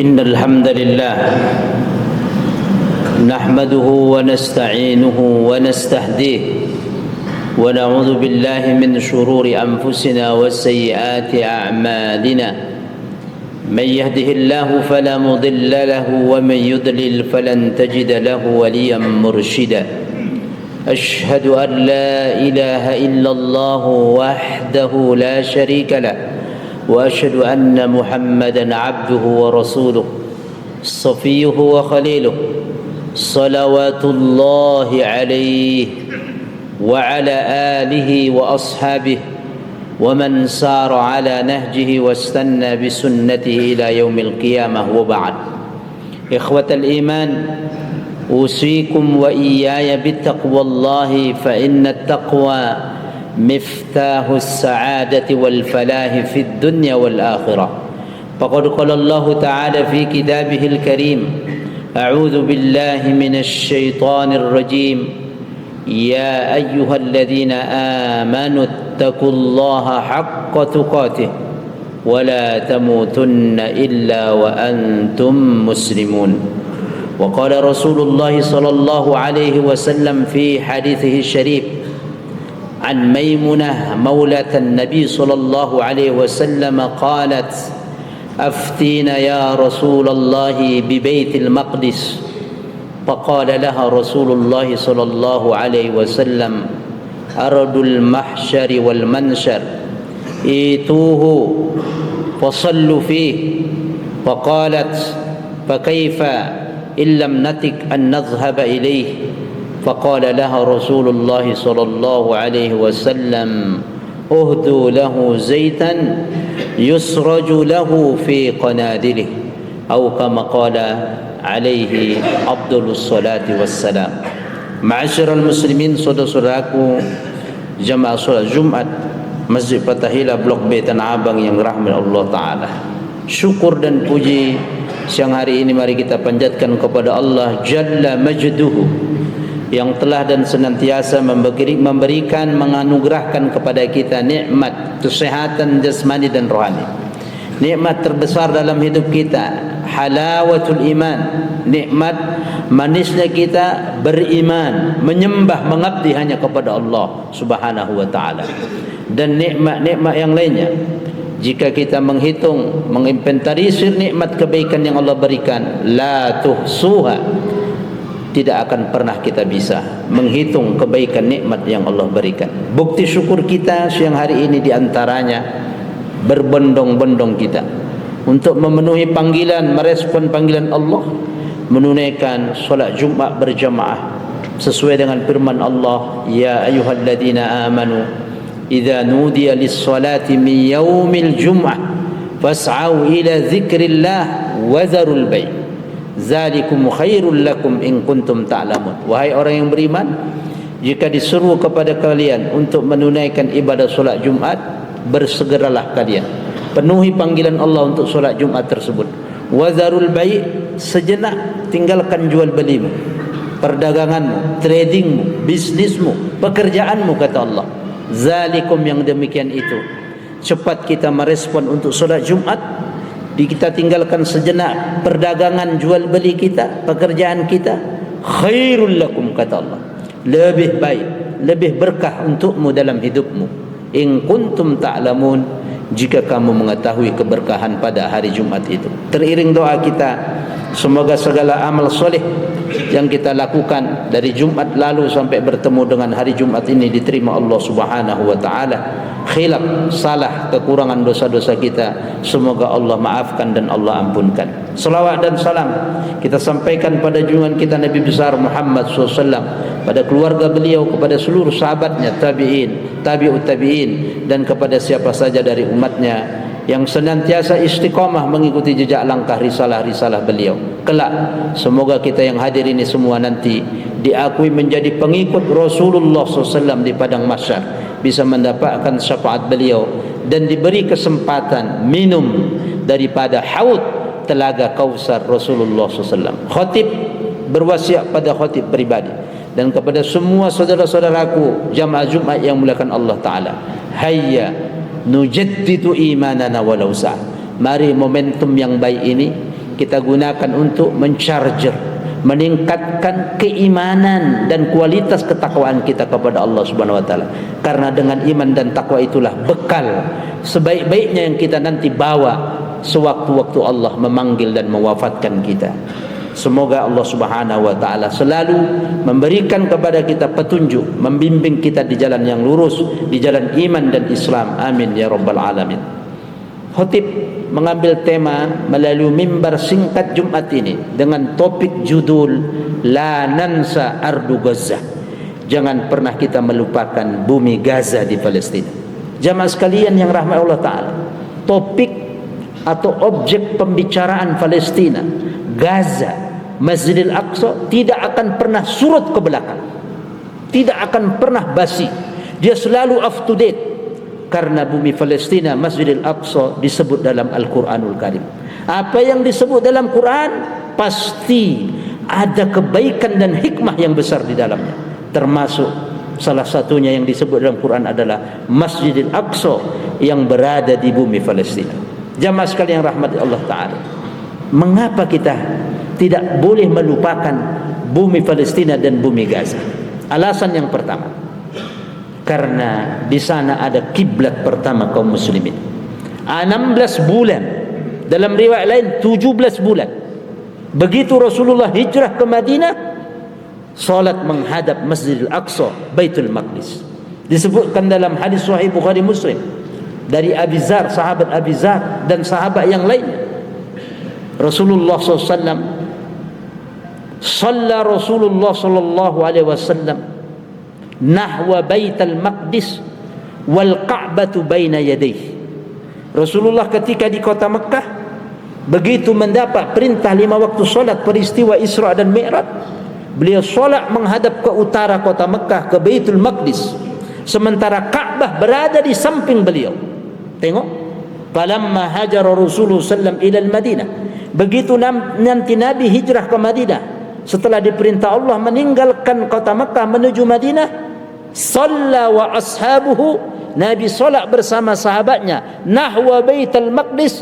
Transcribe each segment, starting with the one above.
إن الحمد لله نحمده ونستعينه ونستهديه ونعوذ بالله من شرور أنفسنا وسيئات أعمالنا من يهده الله فلا مضل له ومن يضلل فلن تجد له وليا مرشدا أشهد أن لا إله إلا الله وحده لا شريك له وأشهد أن محمدا عبده ورسوله صفيه وخليله صلوات الله عليه وعلى آله وأصحابه ومن سار على نهجه واستنى بسنته إلى يوم القيامة وبعد. إخوة الإيمان، أوصيكم وإياي بتقوى الله فإن التقوى مفتاح السعادة والفلاح في الدنيا والآخرة. فقد قال الله تعالى في كتابه الكريم: أعوذ بالله من الشيطان الرجيم، يا أيها الذين آمنوا اتقوا الله حق تقاته ولا تموتن إلا وأنتم مسلمون. وقال رسول الله صلى الله عليه وسلم في حديثه الشريف عن ميمونة مولة النبي صلى الله عليه وسلم قالت: أفتينا يا رسول الله ببيت المقدس. فقال لها رسول الله صلى الله عليه وسلم: أرض المحشر والمنشر، ائتوه فصلوا فيه. فقالت: فكيف إن لم نتك أن نذهب إليه؟ فقال لها رسول الله صلى الله عليه وسلم: اهدوا له زيتا يسرج له في قنادله، أو كما قال عليه أفضل الصلاة والسلام. Ma'asyiral muslimin, saudara-saudaraku jamaah salat Jumat Masjid Fathahillah Blok B Tanah Abang yang rahmat Allah Ta'ala. Syukur dan puji siang hari ini mari kita panjatkan kepada Allah Jalla Majduhu yang telah dan senantiasa memberikan, menganugerahkan kepada kita nikmat kesehatan jasmani dan rohani. Nikmat terbesar dalam hidup kita, halawatul iman, nikmat manisnya kita beriman, menyembah, mengabdi hanya kepada Allah Subhanahu wa taala. Dan nikmat-nikmat yang lainnya, jika kita menghitung, menginventarisir nikmat kebaikan yang Allah berikan, la tuhsuha, tidak akan pernah kita bisa menghitung kebaikan nikmat yang Allah berikan. Bukti syukur kita siang hari ini diantaranya berbondong-bondong kita untuk memenuhi panggilan, merespon panggilan Allah, menunaikan solat Jumat berjamaah sesuai dengan firman Allah: Ya ayyuhalladzina amanu idza nudiya lis-salati min yaumil jum'ah fas'au ila dzikrillah wa dzarul bai'. Zalikum khairul lakum in kuntum ta'lamun. Wahai orang yang beriman, jika disuruh kepada kalian untuk menunaikan ibadah solat Jumat, bersegeralah kalian penuhi panggilan Allah untuk solat Jumat tersebut. Wazarul bai', sejenak tinggalkan jual belimu, perdaganganmu, tradingmu, bisnismu, pekerjaanmu, kata Allah. Zalikum, yang demikian itu, cepat kita merespon untuk solat Jumat. Kita tinggalkan sejenak perdagangan jual beli kita, pekerjaan kita. Khairul lakum, kata Allah, lebih baik, lebih berkah untukmu dalam hidupmu. In kuntum ta'lamun, jika kamu mengetahui keberkahan pada hari Jumat itu. Teriring doa kita, semoga segala amal soleh yang kita lakukan dari Jumat lalu sampai bertemu dengan hari Jumat ini diterima Allah Subhanahu wa taala. Khilaf, salah, kekurangan dosa-dosa kita, semoga Allah maafkan dan Allah ampunkan. Salawat dan salam kita sampaikan pada junjungan kita Nabi besar Muhammad SAW, pada keluarga beliau, kepada seluruh sahabatnya, tabi'in, tabi'ut tabi'in, dan kepada siapa saja dari umatnya yang senantiasa istiqamah mengikuti jejak langkah risalah-risalah beliau. Kelak semoga kita yang hadir ini semua nanti diakui menjadi pengikut Rasulullah SAW di padang mahsyar, bisa mendapatkan syafaat beliau dan diberi kesempatan minum daripada haud telaga Kausar Rasulullah SAW. Khatib berwasiat pada khatib pribadi dan kepada semua saudara-saudaraku jamaah Jumat yang muliakan Allah Ta'ala, hayya nujaddidu imanana walau sa'. Mari momentum yang baik ini kita gunakan untuk mencharger, meningkatkan keimanan dan kualitas ketakwaan kita kepada Allah Subhanahu wa taala. Karena dengan iman dan takwa itulah bekal sebaik-baiknya yang kita nanti bawa sewaktu-waktu Allah memanggil dan mewafatkan kita. Semoga Allah Subhanahu wa taala selalu memberikan kepada kita petunjuk, membimbing kita di jalan yang lurus, di jalan iman dan Islam. Amin ya rabbal alamin. Khatib mengambil tema melalui mimbar singkat Jumat ini dengan topik judul La Nansa Ardu Gaza. Jangan pernah kita melupakan bumi Gaza di Palestina. Jamaah sekalian yang rahmat Allah taala, topik atau objek pembicaraan Palestina, Gaza, Masjidil Aqsa tidak akan pernah surut ke belakang, tidak akan pernah basi. Dia selalu up to date. Karena bumi Palestina, Masjidil Aqsa disebut dalam Al-Quranul Karim. Apa yang disebut dalam Quran pasti ada kebaikan dan hikmah yang besar di dalamnya. Termasuk salah satunya yang disebut dalam Quran adalah Masjidil Aqsa yang berada di bumi Palestina. Jamaah sekalian rahmat Allah Ta'ala, mengapa kita tidak boleh melupakan bumi Palestina dan bumi Gaza? Alasan yang pertama, karena di sana ada kiblat pertama kaum muslimin. 16 bulan, dalam riwayat lain 17 bulan. Begitu Rasulullah hijrah ke Madinah, salat menghadap Masjidil Aqsa, Baitul Maqdis. Disebutkan dalam hadis sahih Bukhari Muslim dari Abi Zar, sahabat Abi Zar dan sahabat yang lainnya. Rasulullah SAW Shalla Rasulullah sallallahu alaihi wasallam nahwa Baitul Maqdis wal Ka'batu baina yadayhi. Rasulullah ketika di kota Mekah, begitu mendapat perintah 5 waktu solat peristiwa Isra dan Mi'raj, beliau solat menghadap ke utara kota Mekah, ke Baitul Maqdis, sementara Ka'bah berada di samping beliau. Tengok, falamma hajara Rasulullah sallam ila al-Madinah, begitu nanti Nabi hijrah ke Madinah setelah diperintah Allah meninggalkan kota Mekah menuju Madinah, shalla wa ashabuhu, Nabi solat bersama sahabatnya nahwa Baitul Maqdis,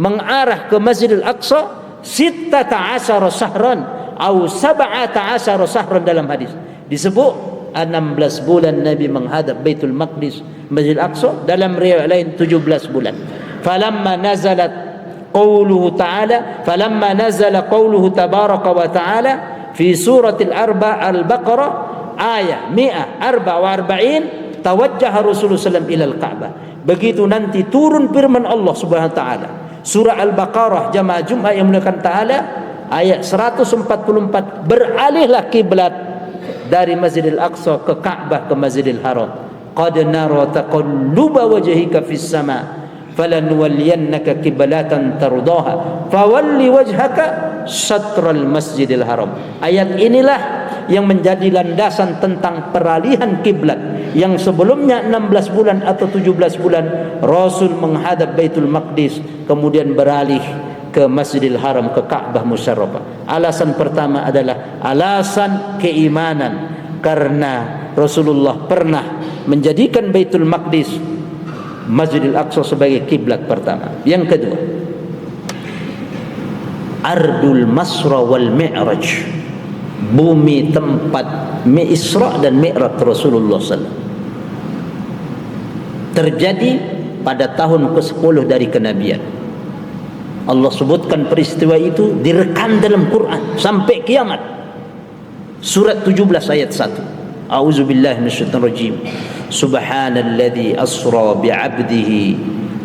mengarah ke Masjidil Aqsa, 16 sahran atau 17 sahran. Dalam hadis disebut 16 bulan Nabi menghadap Baitul Maqdis, Masjidil Aqsa. Dalam riwayat lain 17 bulan. Falamma nazalat qawluhu ta'ala, falamma nazala qawluhu tabaraka wa ta'ala fi suratil Al-Baqarah ayat 144, tawajjaha Rasulullah SAW ilal Ka'bah. Begitu nanti turun firman Allah Subhanahu wa taala, surah Al-Baqarah, jamaah Jumat yang muliakan taala, ayat 144, beralihlah kiblat dari Masjidil Aqsa ke Ka'bah, ke Masjidil Haram. Qad nara taqalluba wajhika fis sama falanuwalliyannaka qiblatan tardaha fawalli wajhaka syatral Masjidil Haram. Ayat inilah yang menjadi landasan tentang peralihan kiblat yang sebelumnya 16 bulan atau 17 bulan Rasul menghadap Baitul Maqdis, kemudian beralih ke Masjidil Haram, ke Ka'bah Musyarrafah. Alasan pertama adalah alasan keimanan, karena Rasulullah pernah menjadikan Baitul Maqdis, Masjidil Aqsa sebagai kiblat pertama. Yang kedua, Ardul Masra wal Mi'raj, bumi tempat Isra dan Mi'raj Rasulullah SAW, terjadi pada tahun ke-10 dari kenabian. Allah sebutkan peristiwa itu, direkam dalam Quran sampai kiamat. Surat 17 ayat 1. A'udzubillahi minasyaitonir rajim. Subhanalladzi asra bi'abdihi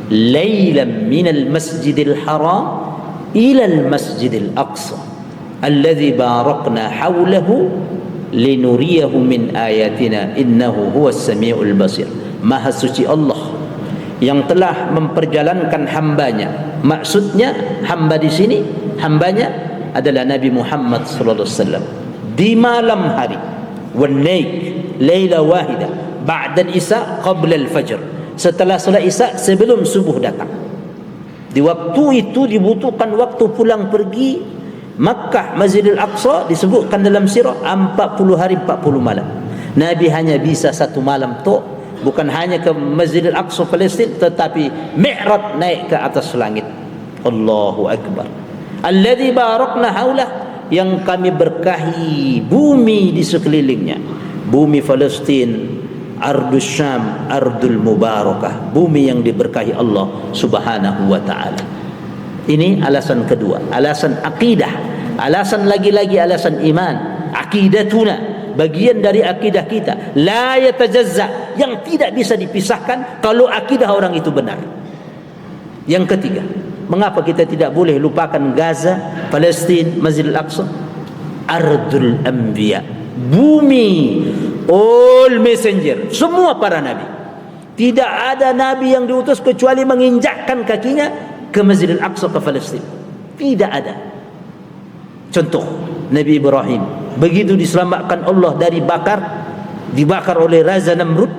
lailan minal masjidil haram ilal masjidil aqsa alladzi barakna hawlahu linuriyahu min ayatina innahu huwas samiul basir. Maha suci Allah yang telah memperjalankan hambanya. Maksudnya hamba di sini, hambanya adalah Nabi Muhammad sallallahu alaihi wasallam, di malam hari, wan naik laila wahida ba'da al-isya qabla al-fajr, setelah salat isya sebelum subuh datang. Di waktu itu dibutuhkan waktu pulang pergi Makkah Masjidil Aqsa, disebutkan dalam sirah 40 hari 40 malam. Nabi hanya bisa 1 malam tu, bukan hanya ke Masjidil Aqsa Palestin, tetapi Mi'raj, naik ke atas langit. Allahu Akbar. alladzi barakna haulah, yang kami berkahi bumi di sekelilingnya. Bumi Palestin, Ardus Syam, Ardul Mubarakah, bumi yang diberkahi Allah Subhanahu wa taala. Ini alasan kedua, alasan akidah. Alasan lagi-lagi alasan iman. Aqidatuna, bagian dari akidah kita, la yatajazza, yang tidak bisa dipisahkan kalau akidah orang itu benar. Yang ketiga, mengapa kita tidak boleh lupakan Gaza, Palestin, Masjidil Aqsa? Ardul Anbiya, bumi all messenger, semua para nabi. Tidak ada nabi yang diutus kecuali menginjakkan kakinya ke Masjidil Aqsa, ke Palestin. Tidak ada. Contoh, Nabi Ibrahim begitu diselamatkan Allah dari dibakar oleh Raja Namrud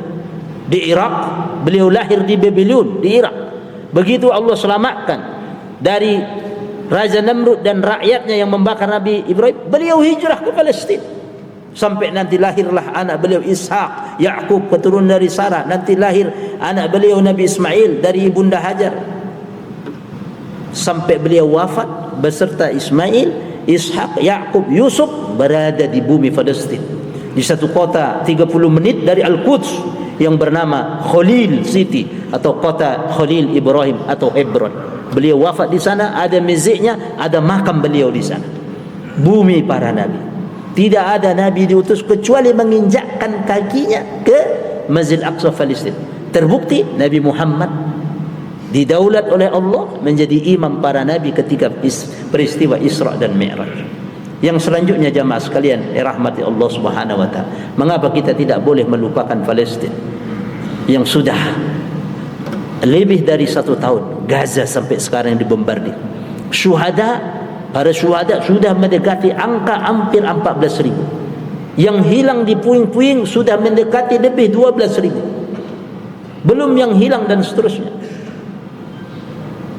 di Irak. Beliau lahir di Babylon, di Irak. Begitu Allah selamatkan dari Raja Namrud dan rakyatnya yang membakar Nabi Ibrahim, beliau hijrah ke Palestin. Sampai nanti lahirlah anak beliau Ishak, Yakub keturunan dari Sarah. Nanti lahir anak beliau Nabi Ismail dari ibunda Hajar. Sampai beliau wafat beserta Ismail, Ishak, Yakub, Yusuf berada di bumi Palestin, di satu kota 30 menit dari Al-Quds yang bernama Khalil City atau kota Khalil Ibrahim atau Hebron. Beliau wafat di sana, ada meziknya, ada makam beliau di sana. Bumi para nabi. Tidak ada nabi diutus kecuali menginjakkan kakinya ke Masjid Aqsa Palestin. Terbukti Nabi Muhammad didaulat oleh Allah menjadi imam para nabi ketika peristiwa Isra dan Mi'raj. Yang selanjutnya jamaah sekalian rahmati Allah Subhanahu wa taala, mengapa kita tidak boleh melupakan Palestin yang sudah lebih dari 1 tahun, Gaza sampai sekarang dibombardir. Para syuhada sudah mendekati angka hampir 14.000. Yang hilang di puing-puing sudah mendekati lebih 12.000. Belum yang hilang dan seterusnya.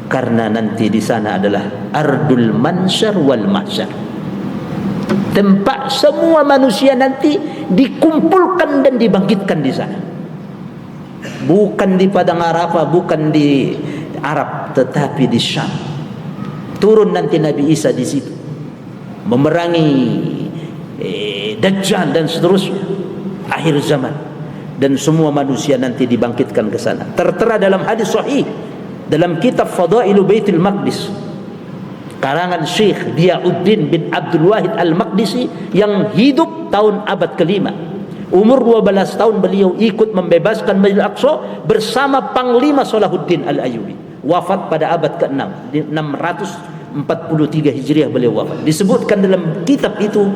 Karena nanti di sana adalah Ardul Mansyar wal Mahsyar, tempat semua manusia nanti dikumpulkan dan dibangkitkan di sana. Bukan di Padang Arafah, bukan di Arab, tetapi di Syam. Turun nanti Nabi Isa di situ, memerangi Dajjal dan seterusnya, akhir zaman. Dan semua manusia nanti dibangkitkan ke sana. Tertera dalam hadis sahih dalam kitab Fadailu Baitul Maqdis karangan Syekh Diyauddin bin Abdul Wahid Al-Maqdisi yang hidup tahun abad ke-5. Umur 12 tahun beliau ikut membebaskan Masjidil Aqsa bersama Panglima Salahuddin Al-Ayyubi. Wafat pada abad ke-6, 643 Hijriah beliau wafat. Disebutkan dalam kitab itu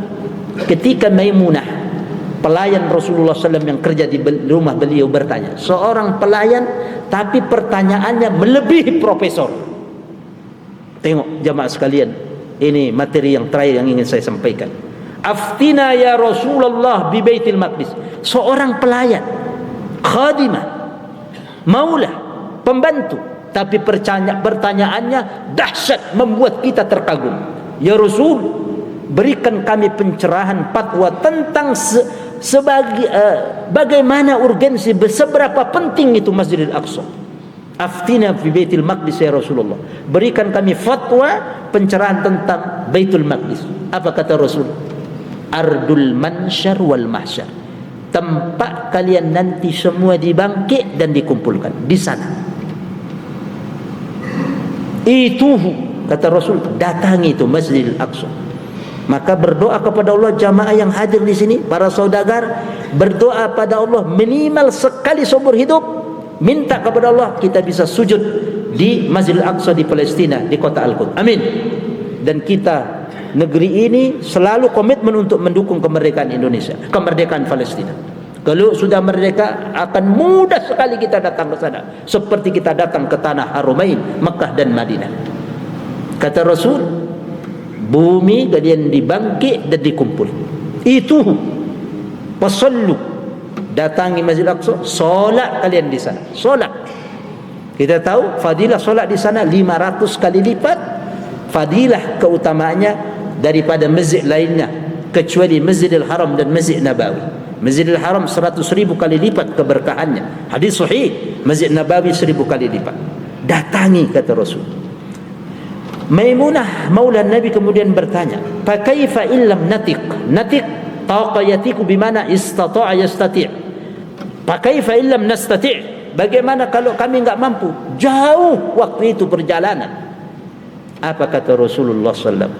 ketika Maimunah, pelayan Rasulullah SAW yang kerja di rumah beliau, bertanya, seorang pelayan tapi pertanyaannya melebihi profesor. Tengok jamaah sekalian, ini materi yang terakhir yang ingin saya sampaikan. Aftina ya Rasulullah bi Baitil Maqdis. Seorang pelayan, khadimah, maulah, pembantu, tapi pertanyaannya dahsyat, membuat kita terkagum. Ya Rasul, berikan kami pencerahan fatwa tentang bagaimana urgensi, seberapa penting itu Masjidil Aqsa. Aftina fi Baitil Maqdis ya Rasulullah, berikan kami fatwa pencerahan tentang Baitul Maqdis. Apa kata Rasul? Ardul Mansyar wal Mahsyar, tempat kalian nanti semua dibangkit dan dikumpulkan di sana. Itu kata Rasul, datangi itu Masjidil Aqsa. Maka berdoa kepada Allah, jamaah yang hadir di sini, para saudagar, berdoa pada Allah minimal sekali seumur hidup, minta kepada Allah kita bisa sujud di Masjidil Aqsa di Palestina, di kota Al-Quds. Amin. Dan kita, negeri ini selalu komitmen untuk mendukung kemerdekaan Indonesia, kemerdekaan Palestina. Kalau sudah merdeka, akan mudah sekali kita datang ke sana, seperti kita datang ke tanah Harumain, Mekah dan Madinah. Kata Rasul, bumi kalian dibangkit dan dikumpul. Itu wasallu, datangi Masjid Aqsa, solat kalian di sana. Solat, kita tahu fadilah solat di sana 500 kali lipat fadilah keutamaannya daripada masjid lainnya, kecuali Masjidil Haram dan Masjid Nabawi. Masjidil Haram 100.000 kali lipat keberkahannya, hadis sahih. Masjid Nabawi 1000 kali lipat. Datangi kata Rasul. Maimunah maula Nabi kemudian bertanya, fa kaifa illam natiq? Natiq taqa yatiqu bimana istata'a yastati'. Fa kaifa illam nastati'? Bagaimana kalau kami enggak mampu? Jauh waktu itu perjalanan. Apa kata Rasulullah sallallahu alaihi wasallam?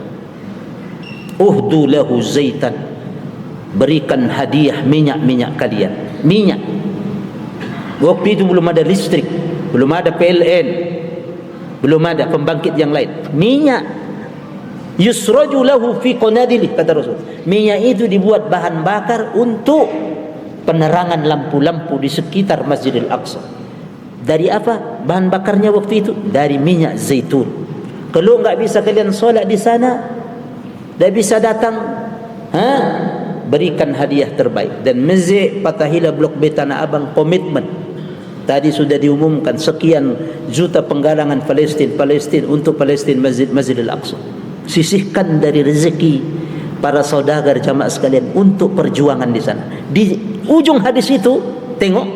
Uhdu lahu zaitan, berikan hadiah minyak kalian. Minyak. Waktu itu belum ada listrik, belum ada PLN, belum ada pembangkit yang lain. Minyak. Yusraju lahu fi qanadilih, kata Rasul. Minyak itu dibuat bahan bakar untuk penerangan lampu-lampu di sekitar Masjidil Aqsa. Dari apa bahan bakarnya waktu itu? Dari minyak zaitun. Kalau enggak bisa kalian solat di sana, dah bisa datang, berikan hadiah terbaik. Dan Masjid Fathahillah Blok B Tanah Abang komitmen. Tadi sudah diumumkan sekian juta penggalangan Palestin untuk Palestin, Masjidil Aqsa. Sisihkan dari rezeki para saudagar jamaah sekalian untuk perjuangan di sana. Di ujung hadis itu tengok,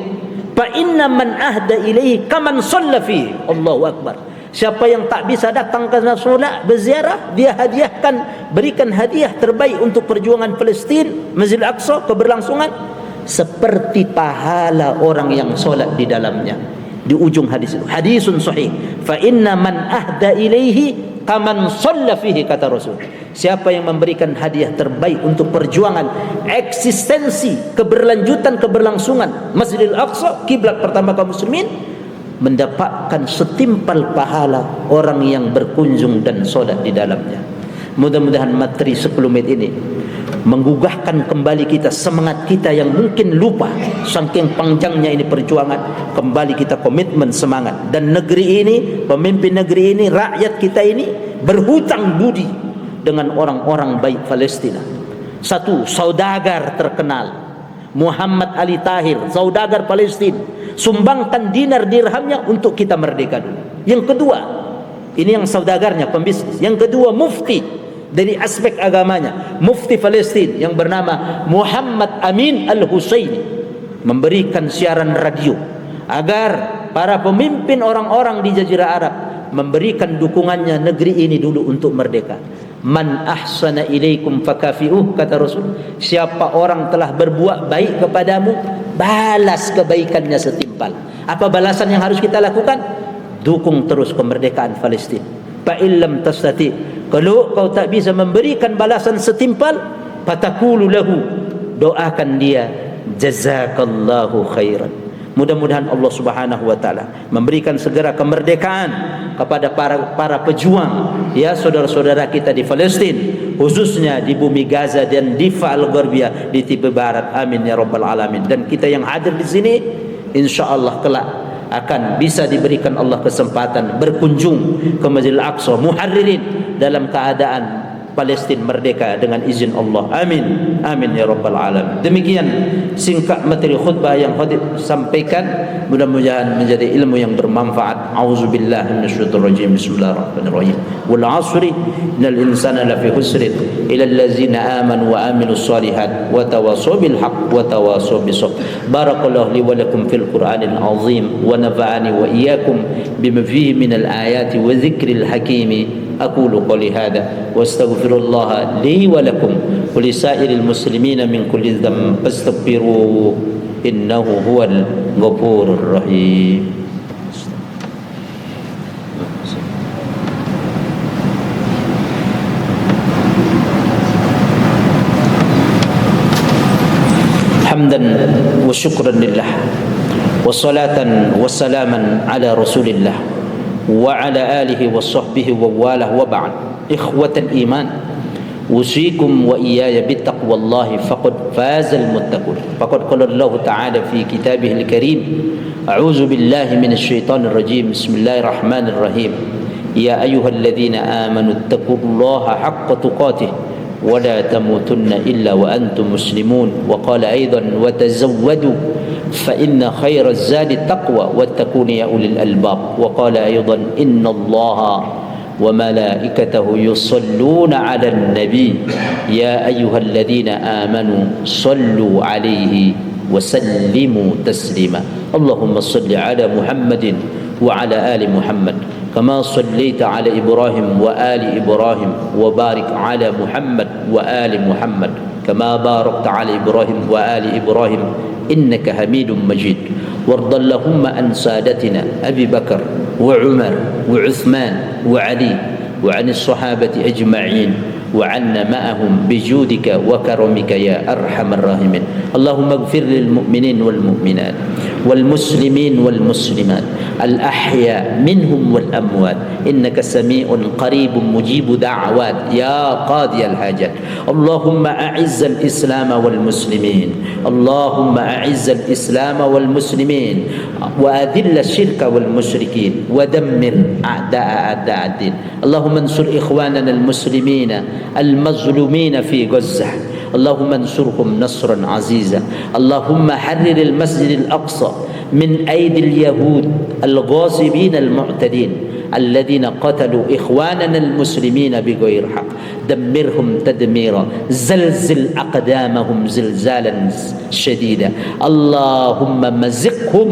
fa inna man ahda ilaihi kaman shalla fi. Allahu akbar. Siapa yang tak bisa datang ke solat berziarah, dia hadiahkan, berikan hadiah terbaik untuk perjuangan Palestin, Masjidil Aqsa, keberlangsungan, seperti pahala orang yang solat di dalamnya. Di ujung hadis itu, hadisun sahih, fa inna man ahda ilaihi kaman shalla fihi, kata Rasul. Siapa yang memberikan hadiah terbaik untuk perjuangan eksistensi keberlanjutan keberlangsungan Masjidil Aqsa, kiblat pertama kaum muslimin, mendapatkan setimpal pahala orang yang berkunjung dan solat di dalamnya. Mudah-mudahan materi 10 menit ini menggugahkan kembali kita, semangat kita yang mungkin lupa saking panjangnya ini perjuangan. Kembali kita komitmen semangat, dan negeri ini, pemimpin negeri ini, rakyat kita ini berhutang budi dengan orang-orang baik Palestina. Satu, saudagar terkenal Muhammad Ali Tahir, saudagar Palestin, sumbangkan dinar dirhamnya untuk kita merdeka dulu. Yang kedua, ini yang saudagarnya, pembisnis. Yang kedua, mufti dari aspek agamanya, mufti Palestin yang bernama Muhammad Amin Al-Husaini, memberikan siaran radio agar para pemimpin orang-orang di Jazirah Arab memberikan dukungannya negeri ini dulu untuk merdeka. Man ahsana ilaikum fakafi'uh, kata Rasul. Siapa orang telah berbuat baik kepadamu, balas kebaikannya setimpal. Apa balasan yang harus kita lakukan? Dukung terus kemerdekaan Palestin. Fa illam tastati, kalau kau tak bisa memberikan balasan setimpal, fatakulu lahu, doakan dia, jazakallahu khairan. Mudah-mudahan Allah Subhanahu wa taala memberikan segera kemerdekaan kepada para pejuang, ya, saudara-saudara kita di Palestin, khususnya di bumi Gaza dan di Al-Gharbiyah, di tepi barat. Amin ya rabbal alamin. Dan kita yang hadir di sini insyaallah kelak akan bisa diberikan Allah kesempatan berkunjung ke Masjidil Aqsa muharririn dalam keadaan Palestin merdeka dengan izin Allah. Amin. Amin ya rabbal alamin. Demikian singkat materi khutbah yang khatib sampaikan, mudah-mudahan menjadi ilmu yang bermanfaat. Auzubillahi minasyaitonir rajim. Bismillahirrahmanirrahim. Wal 'ashri innal insana lafi khusrin illa allazina amanu wa amilus solihat wa tawassaw bil haqq wa tawassaw bis sabr. Barakallahu li wa lakum fil Qur'anil azim wa nafa'ani wa iyyakum bima fihi minal ayati wa dzikril hakimi. أقول قولي هذا واستغفر الله لي ولكم ولسائر المسلمين من كل ذنب فاستغفروه إنه هو الغفور الرحيم. حمدا وشكرا لله وصلاة وسلاما على رسول الله وعلى آله وصحبه وواله وبعد. إخوة الإيمان، أوصيكم وإياي بتقوى الله فقد فاز المتقون. فقد قال الله تعالى في كتابه الكريم: أعوذ بالله من الشيطان الرجيم، بسم الله الرحمن الرحيم، يا أيها الذين آمنوا اتقوا الله حق تقاته ولا تموتن إلا وأنتم مسلمون. وقال أيضا: وتزودوا فإن خير الزاد التقوى واتقون يا أولي الألباب. وقال أيضا: إن الله وملائكته يصلون على النبي يا أيها الذين آمنوا صلوا عليه وسلموا تسليما. اللهم صل على محمد وعلى آل محمد كما صليت على إبراهيم وآل إبراهيم وبارك على محمد وآل محمد كما باركت على إبراهيم وآل إبراهيم إنك حميد مجيد. وارض اللهم عن سادتنا أبي بكر وعمر وعثمان وعلي وعن الصحابة أجمعين وعنا معهم بجودك وكرمك يا أرحم الراحمين. اللهم اغفر للمؤمنين والمؤمنات والمسلمين والمسلمات الأحياء منهم والأموات إنك سميع قريب مجيب دعوات يا قاضي الحاجات. اللهم أعز الإسلام والمسلمين، اللهم أعز الإسلام والمسلمين وأذل الشرك والمشركين ودمر أعداء الدين. اللهم انصر إخواننا المسلمين المظلومين في غزة، اللهم انصرهم نصرا عزيزا. اللهم حرر المسجد الأقصى من أيدي اليهود الغاصبين المعتدين الذين قتلوا إخواننا المسلمين بغير حق. دمرهم تدميرا، زلزل أقدامهم زلزالا شديدا. اللهم مزقهم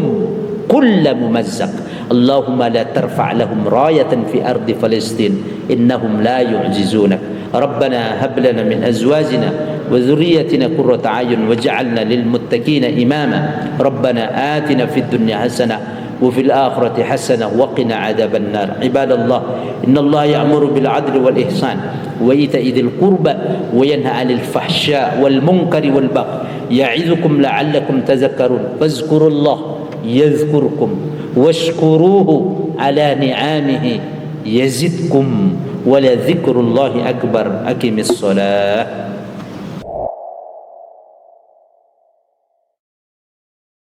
كل ممزق. اللهم لا ترفع لهم راية في أرض فلسطين إنهم لا يعجزونك. ربنا هب لنا من أزواجنا وذريتنا قرة أعين واجعلنا للمتقين إماما. ربنا آتنا في الدنيا حسنة وفي الآخرة حسنة وقنا عذاب النار. عباد الله، إن الله يأمر بالعدل والإحسان وإيتاء ذي القربى وينهى عن الفحشاء والمنكر والبغي يعظكم لعلكم تذكرون. فاذكروا الله يذكركم واشكروه على نعمه يزدكم ولذكر الله أكبر. أقم الصلاة.